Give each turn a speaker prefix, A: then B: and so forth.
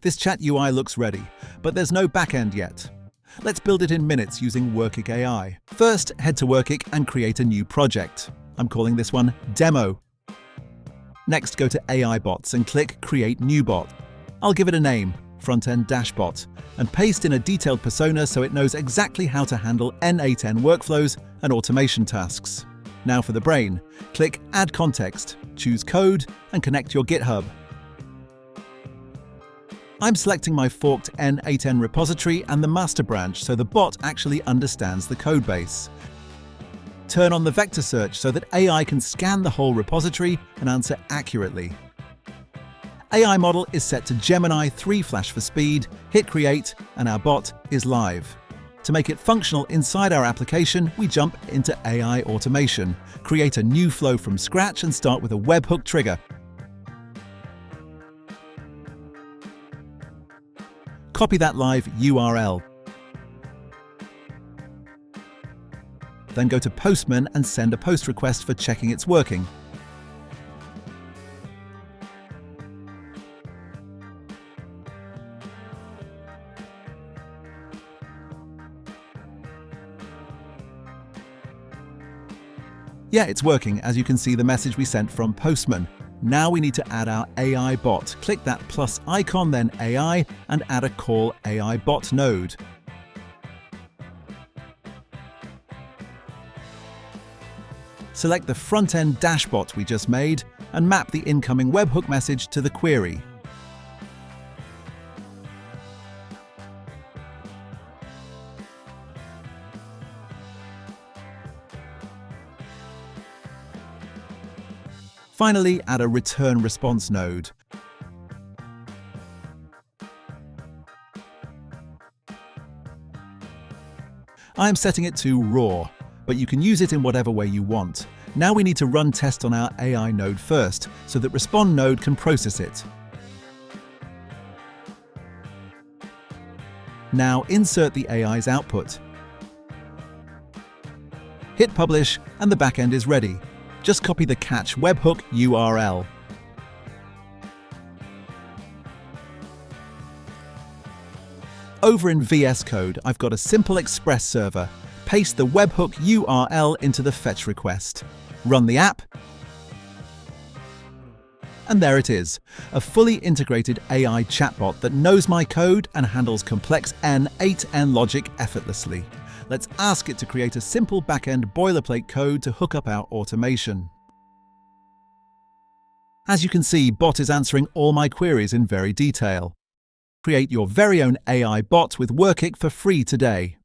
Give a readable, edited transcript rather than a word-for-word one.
A: This chat UI looks ready, but there's no backend yet. Let's build it in minutes using Workik AI. First, head to Workik and create a new project. I'm calling this one Demo. Next, go to AI Bots and click Create New Bot. I'll give it a name, Frontend Dashbot, and paste in a detailed persona so it knows exactly how to handle N8N workflows and automation tasks. Now for the brain, click Add Context, choose Code, and connect your GitHub. I'm selecting my forked N8N repository and the master branch so the bot actually understands the codebase. Turn on the vector search so that AI can scan the whole repository and answer accurately. AI model is set to Gemini 3 Flash for speed, hit create, and our bot is live. To make it functional inside our application, we jump into AI automation, create a new flow from scratch and start with a webhook trigger. Copy that live URL. Then go to Postman and send a post request for checking it's working. Yeah, it's working, as you can see the message we sent from Postman. Now we need to add our AI bot. Click that plus icon, then AI, and add a call AI bot node. Select the front-end dashbot we just made and map the incoming webhook message to the query. Finally, add a return response node. I am setting it to raw, but you can use it in whatever way you want. Now we need to run tests on our AI node first, so that respond node can process it. Now insert the AI's output. Hit publish, and the backend is ready. Just copy the catch webhook URL. Over in VS Code, I've got a simple Express server. Paste the webhook URL into the fetch request. Run the app. And there it is, a fully integrated AI chatbot that knows my code and handles complex N8N logic effortlessly. Let's ask it to create a simple backend boilerplate code to hook up our automation. As you can see, bot is answering all my queries in very detail. Create your very own AI bot with Workik for free today.